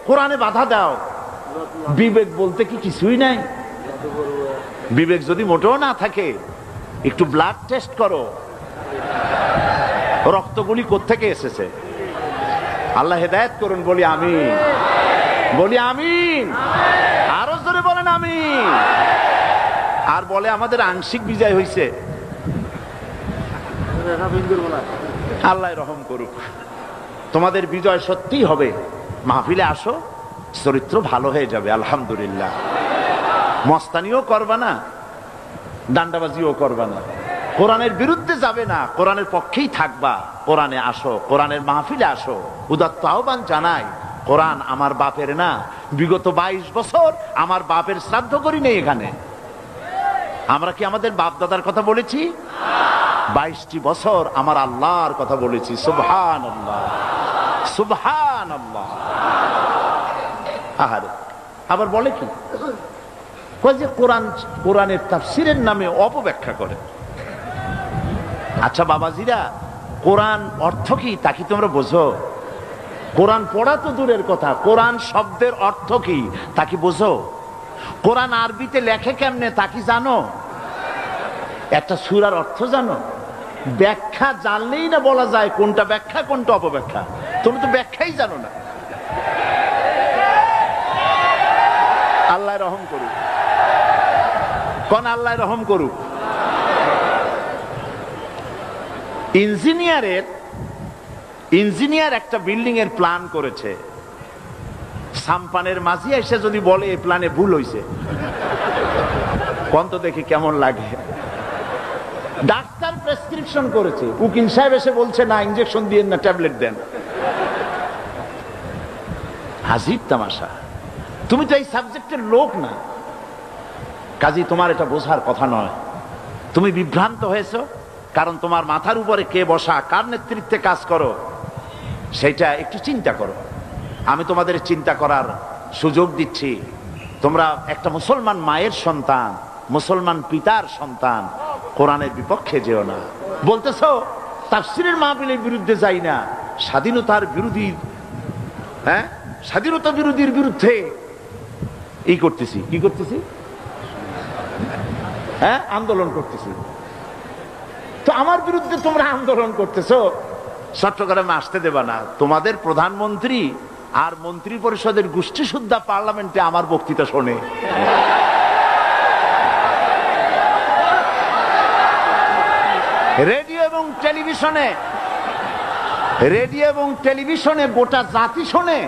কোরআনে বাধা দাও। বিবেক বলতে কি কিছুই নাই? বিবেক যদি মোটেও না থাকে, একটু ব্লাড টেস্ট করো, রক্তগুলি কোত্থেকে এসেছে। আল্লাহ হেদায়েত করুন, বলি আমিন, বলি আমিন, আরো জোরে বলেন আমিন। আর বলে আমাদের আংশিক বিজয় হয়েছে, আল্লাহ রহম করুক। তোমাদের বিজয় সত্যিই হবে। মাহফিলে আসো, চরিত্র ভালো হয়ে যাবে আলহামদুলিল্লাহ। মস্তানিও করবা না, ডান্ডাবাজিও করবা না, কোরআনের বিরুদ্ধে যাবে না, কোরআনের পক্ষেই থাকবা। কোরআনে আসো, কোরআনের মাহফিলে আসো। উদাত্ত আহ্বান জানাই, কোরআন আমার বাপের না। বিগত 22 বছর আমার বাপের শ্রাদ্ধ করি নেই এখানে। আমরা কি আমাদের বাপ দাদার কথা বলেছি? 22টি বছর আমার আল্লাহর কথা বলেছি। সুবহানাল্লাহ, সুবহানাল্লাহ। আহারে, আবার বলে কি, কয় যে কোরআনের তাফসীরের নামে অপব্যাখ্যা করে। আচ্ছা বাবাজিরা, কোরআন অর্থ কি তা কি তোমরা বোঝো? কোরআন পড়া তো দূরের কথা, কোরআন শব্দের অর্থ কি তা কি বোঝো? কোরআন আরবিতে লেখে কেমনে তা কি জানো? একটা সূরার অর্থ জানো? ব্যাখ্যা জানলেই না বলা যায় কোনটা ব্যাখ্যা কোনটা অপব্যাখ্যা। তুমি তো ব্যাখ্যাই জানো না। আল্লাহ রহম করুক, কোন আল্লাহ রহম করুক। ইঞ্জিনিয়ার একটা বিল্ডিং এর প্ল্যান করেছে, সাম্পানের মাঝি এসে যদি বলে এই প্ল্যানে ভুল হয়েছে, কোন তো দেখি কেমন লাগে। ডাক্তার প্রেসক্রিপশন করেছে, উকিল সাহেব এসে বলছে না, ইনজেকশন দিয়ে না, ট্যাবলেট দেন। আজীব তামাশা। তুমি তো এই সাবজেক্টের লোক না, কাজী তোমার এটা বোঝার কথা নয়। তুমি বিভ্রান্ত হয়েছো কারণ তোমার মাথার উপরে কে বসা, কার নেতৃত্বে কাজ করো, সেটা একটু চিন্তা করো। আমি তোমাদের চিন্তা করার সুযোগ দিচ্ছি। তোমরা একটা মুসলমান মায়ের সন্তান, মুসলমান পিতার সন্তান, কোরআনের বিপক্ষে যেও না। বলতেছো তাফসীরের মাহফিলের বিরুদ্ধে যাই না, স্বাধীনতার বিরোধী, হ্যাঁ স্বাধীনতা বিরোধীর বিরুদ্ধে এই করতেছি, কি করতেছি, হ্যাঁ আন্দোলন করতেছি। তো আমার বিরুদ্ধে তোমরা আন্দোলন করতেছো, চট্টগ্রামে আসতে দেবা না। তোমাদের প্রধানমন্ত্রী আর মন্ত্রী পরিষদের গোষ্ঠী সুদ্ধা পার্লামেন্টে আমার বক্তৃতা শোনে। রেডিও এবং টেলিভিশনে গোটা জাতি শোনে।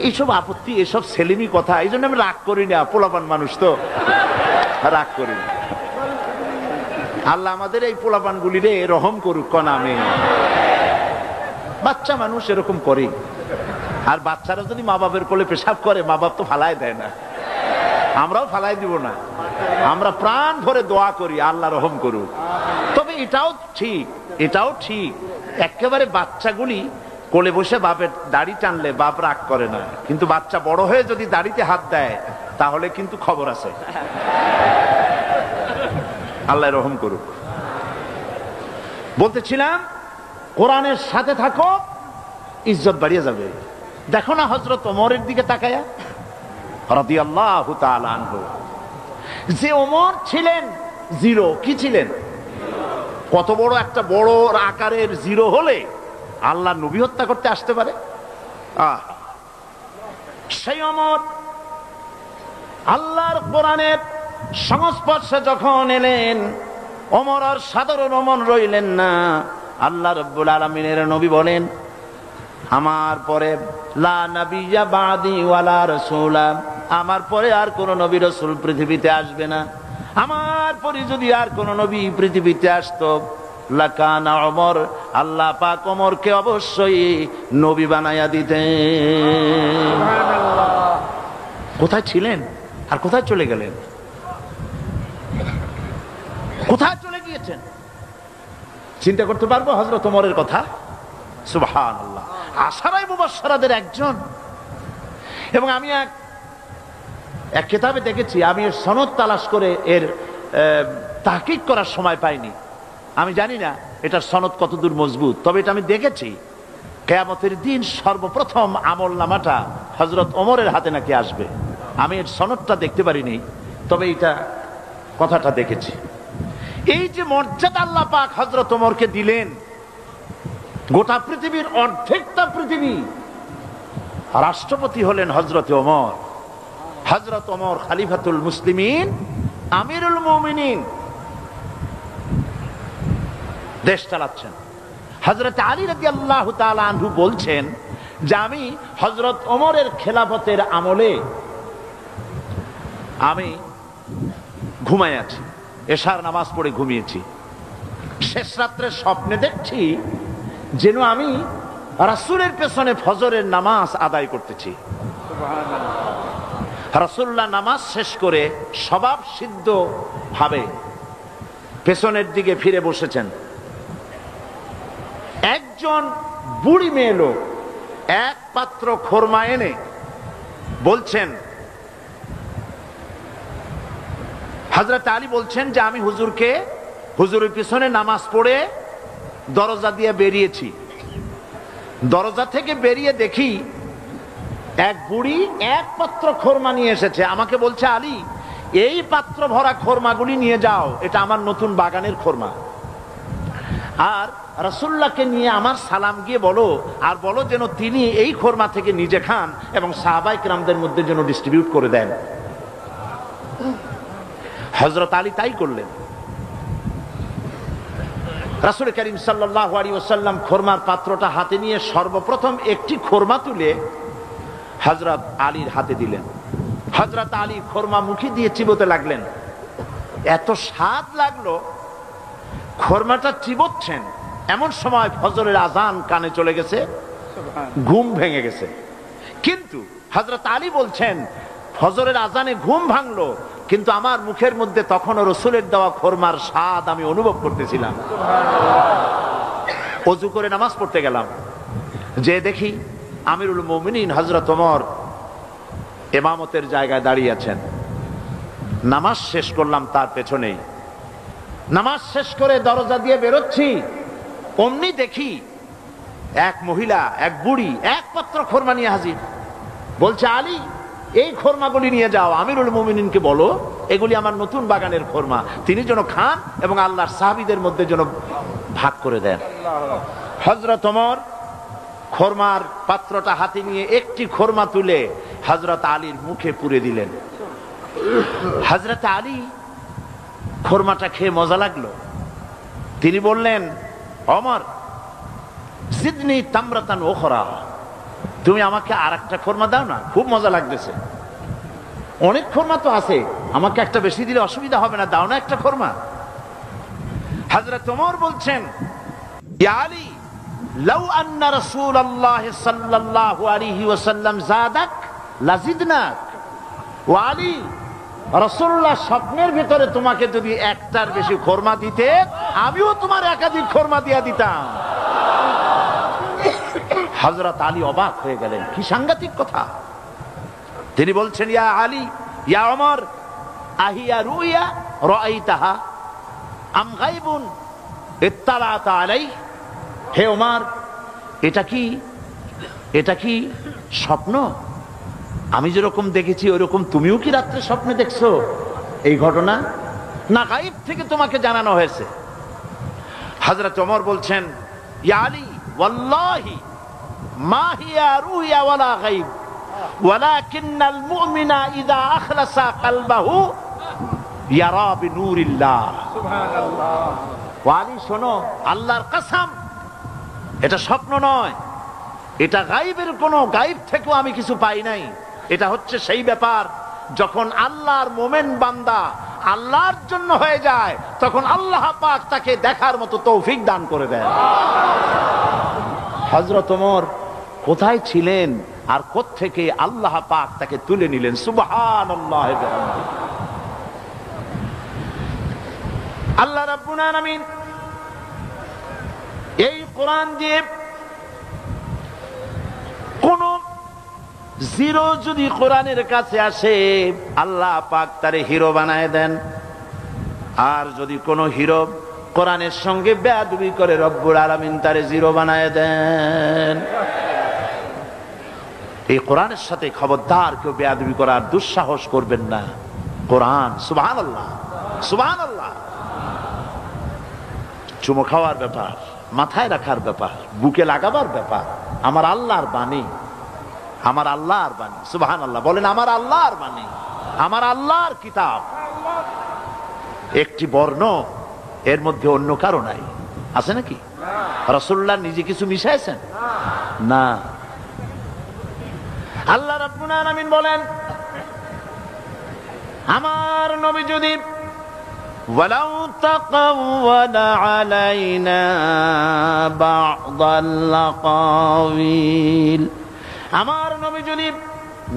এইসব আপত্তি, এসব ছেলেমি কথা, এই জন্য আমি রাগ করি না। পোলাপান মানুষ তো রাগ করি না। আল্লাহ আমাদের এই পোলাপান গুলিরে রহম করুক, কোন আমিন। বাচ্চা মানুষ এরকম করে, আর বাচ্চারা যদি মা বাপের কোলে পেশাব করে, মা বাপ তো ফালাই দেয় না, আমরাও ফালাই দিব না। আমরা প্রাণ ভরে দোয়া করি আল্লাহ রহম করুক। তবে এটাও ঠিক, একেবারে বাচ্চাগুলি কোলে বসে বাপের দাড়ি টানলে বাপ রাগ করে না, কিন্তু বাচ্চা বড় হয়ে যদি দাড়িতে হাত দেয় তাহলে কিন্তু খবর আছে। আল্লাহ রহম করুক। বলতেছিলাম কোরআনের সাথে থাকো, ইজ্জত বাড়িয়ে যাবে। দেখো না হযরত ওমরের দিকে তাকায়া, রাদিয়াল্লাহু তাআলা আনহু। যে ওমর ছিলেন জিরো, কি ছিলেন? কত বড় একটা বড় আকারের জিরো হলে আল্লাহ নবী হত্যা করতে আসতে পারে? সেই ওমর আল্লাহর কোরআনের সংস্পর্শে যখন এলেন, ওমর আর সাধারণ ওমর রইলেন না। আল্লাহ রাব্বুল আলামিনের নবী বলেন, আমার পরে লা নাবিয়্যা বাদি ওয়ালা রাসূলা, আমার পরে আর কোন নবী রাসূল পৃথিবীতে আসবে না। আমার পরে যদি আর কোন নবী পৃথিবীতে আসতো, লাকানা ওমর, আল্লাহ পাক ওমরকে অবশ্যই নবী বানায়া দিতেন। সুবহানাল্লাহ। কোথায় ছিলেন আর কোথায় চলে গেলেন? কোথায় চলে গিয়েছেন? চিন্তা করতে পারবো হযরত ওমরের কথা? সুবহানাল্লাহ। আশারায়ে মুবাশশারাদের একজন। এবং আমি এক কিতাবে দেখেছি, আমি এর সনদ তালাশ করে এর তাহকিক করার সময় পাইনি। আমি জানি না এটার সনদ কতদূর মজবুত, তবে এটা আমি দেখেছি কিয়ামতের দিন সর্বপ্রথম আমল নামাটা হযরত ওমরের হাতে নাকি আসবে। আমি এর সনদটা দেখতে পারিনি, তবে এটা কথাটা দেখেছি। এই যে মর্যাদা আল্লাহ পাক হযরত ওমরকে দিলেন, গোটা পৃথিবীর অর্ধেকটা পৃথিবী রাষ্ট্রপতি হলেন হযরত ওমর। হযরত ওমর খলিফাতুল মুসলিমিন, আমিরুল মুমিনিন, দেশ চালাচ্ছেন। হযরত আলী রাদিয়াল্লাহু তাআলা আনহু বলছেন যে আমি হযরত ওমরের খেলাফতের আমলে আমি ঘুমায় আছি, এশার নামাজ পড়ে ঘুমিয়েছি। শেষ রাত্রে স্বপ্নে দেখছি যেন আমি রাসূলের পেছনে ফজরের নামাজ আদায় করতেছি। রাসূলুল্লাহ নামাজ শেষ করে স্বভাব সিদ্ধ ভাবে পেছনের দিকে ফিরে বসেছেন। একজন বুড়ি মেয়ে লোক এক পাত্র খোরমা এনে বলছেন, হযরত আলী বলছেন যে আমি হুজুরের পিছনে নামাজ পড়ে দরজা দিয়ে বেরিয়েছি। দরজা থেকে বেরিয়ে দেখি এক বুড়ি এক পাত্র খোরমা নিয়ে এসেছে। আমাকে বলছে, আলী, এই পাত্র ভরা খোরমাগুলি নিয়ে যাও, এটা আমার নতুন বাগানের খোরমা। আর রাসূলুল্লাহকে নিয়ে আমার সালাম গিয়ে বলো, আর বলো যেন তিনি এই খোরমা থেকে নিজে খান এবং সাহাবায়ে কেরামদের মধ্যে যেন ডিস্ট্রিবিউট করে দেন। হযরত আলী তাই করলেন। রাসূল করিম সাল্লাল্লাহু আলাইহি ওয়াসাল্লাম খোরমার পাত্রটা হাতে নিয়ে সর্বপ্রথম একটি খোরমা তুলে হযরত আলীর হাতে দিলেন। হযরত আলী খোরমা মুখে দিয়ে চিবোতে লাগলেন। এত স্বাদ লাগলো, খোরমাটা চিবোচ্ছেন, এমন সময় ফজরের আজান কানে চলে গেছে, ঘুম ভেঙে গেছে। কিন্তু হযরত আলী বলছেন, ফজরের আজানে ঘুম ভাঙলো, কিন্তু আমার মুখের মধ্যে তখনও রাসূলের দেওয়া খোরমার স্বাদ আমি অনুভব করতেছিলাম। ওযু করে নামাজ পড়তে গেলাম, যে দেখি আমিরুল মুমিনিন হযরত ওমর ইমামতের জায়গায় দাঁড়িয়ে আছেন। নামাজ শেষ করলাম তার পেছনেই। নামাজ শেষ করে দরজা দিয়ে বেরোচ্ছি, অমনি দেখি এক মহিলা, এক বুড়ি এক পাত্র খোরমা নিয়ে হাজির। বলছে, আলী, এই খোরমাগুলি নিয়ে যাও, আমিরুল মুমিনিনকে বলো এগুলি আমার নতুন বাগানের খোরমা, তিনি যেন খান এবং আল্লাহর সাহাবীদের মধ্যে যেন ভাগ করে দেন। হযরত ওমর খোরমার পাত্রটা হাতে নিয়ে একটি খোরমা তুলে হযরত আলীর মুখে পুরে দিলেন। হযরত আলী খোরমাটা খেয়ে মজা লাগলো। তিনি বললেন, ওমর, জিদনি তামরাতান উখরা, তুমি আমাকে আরেকটা খোরমা দাও না, খুব মজা লাগতেছে। অনেক খোরমা তো আছে, আমাকে একটা বেশি দিলে অসুবিধা হবে না, দাও না একটা খোরমা। হযরত ওমর বলছেন, ইয়া আলী, লাউ আন্না রাসূলুল্লাহ সাল্লাল্লাহু আলাইহি ওয়াসাল্লাম যাদাক লাজিদনাক। ও আলী, রাসূলুল্লাহ স্বপ্নের ভিতরে তোমাকে যদি একটার বেশি খোরমা দিতে, আমিও তোমার একাধিক খোরমা দিয়া দিতাম। হযরত আলী অবাক হয়ে গেলেন, কি সাংঘাতিক কথা। তিনি বলছেন, ইয়া আলী, ইয়া ওমর, আহিয়া রুইয়া রাআইতাহা আম গায়বুন ইত্তালাতা আলাইহি। হে ওমর, এটা কি স্বপ্ন? আমি যেরকম দেখেছি ওরকম তুমিও কি রাত্রে স্বপ্নে দেখছো এই ঘটনা, না গায়েব থেকে তোমাকে জানানো হয়েছে? হযরত ওমর বলছেন, ইয়া আলী, ওয়াল্লাহি মা হিয়া রুইয়া ওয়ালা গায়ব ওয়ালাকিন্নাল মুমিনা ইযা আখলাসা কলবাহু ইয়ারা বিনুরিল্লাহ। সুবহানাল্লাহ। ওয়া আলী, শোনো, আল্লাহর কসম, এটা স্বপ্ন নয়, এটা গায়েবের কোনো, গায়েব থেকেও আমি কিছু পাই নাই। এটা হচ্ছে সেই ব্যাপার, যখন আল্লাহর মোমেন বান্দা আল্লাহর জন্য হয়ে যায়, তখন আল্লাহ পাক তাকে দেখার মতো তৌফিক দান করে দেন। হযরত ওমর কোথায় ছিলেন আর কোত্থেকে আল্লাহ পাক তাকে তুলে নিলেন। সুবহানাল্লাহ। আল্লাহ রাব্বুল আলামিন এই কোরআন দিয়ে কোন জিরো যদি কোরআনের কাছে আসে, আল্লাহ পাক তারে হিরো বানায় দেন। আর যদি কোনো হিরো কোরআনের সঙ্গে বেয়াদবি করে রব্বুল আলামিন তারে জিরো বানায় দেন। এই কোরআনের সাথে খবরদার কেউ বেয়াদবি করার দুঃসাহস করবেন না। কোরআন, সুবহানাল্লাহ সুবহানাল্লাহ। চুমো খাওয়ার ব্যাপার, মাথায় রাখার ব্যাপার, বুকে লাগাবার ব্যাপার আমার আল্লাহর বাণী, আমার আল্লাহর বাণী। সুবহানাল্লাহ বলেন, আমার আল্লাহর বাণী, আমার আল্লাহর কিতাব। একটি বর্ণ এর মধ্যে অন্য কারো নাই, আছে নাকি? রাসূলুল্লাহ নিজে কিছু মিশাইছেন না। আল্লাহ রাব্বুল আলামিন বলেন, আমার নবী যদি ওয়ালাউ তাকাওয়ালা আলাইনা বা'দাল আকাওয়িল, আমার নবী যদি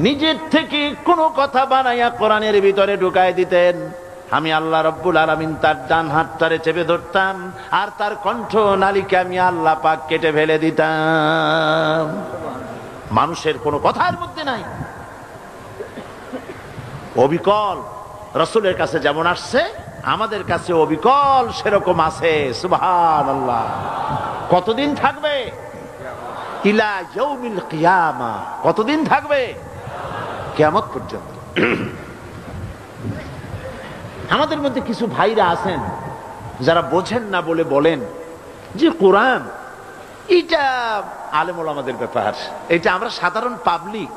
নিজের থেকে কোনো কথা বানাইয়া কোরআনের ভিতরে ঢুকায় দিতেন, আমি আল্লাহ রাব্বুল আলামিন তার ডান হাতটারে চেপে ধরতাম আর তার কণ্ঠ নালীকে আমি আল্লাহ পাক কেটে ফেলে দিতাম। মানুষের কোনো কথার মধ্যে নাই অবিকল। রাসূলের কাছে যেমন আসছে আমাদের কাছে অবিকল সেরকম আছে। সুবহানাল্লাহ। কতদিন থাকবে? ইলা ইয়াউমিল কিয়ামা। কতদিন থাকবে? কিয়ামত পর্যন্ত। আমাদের মধ্যে কিছু ভাইরা আছেন যারা বোঝেন না বলে বলেন যে কোরআন এটা আলেম ওলামাদের ব্যাপার, এটা আমরা সাধারণ পাবলিক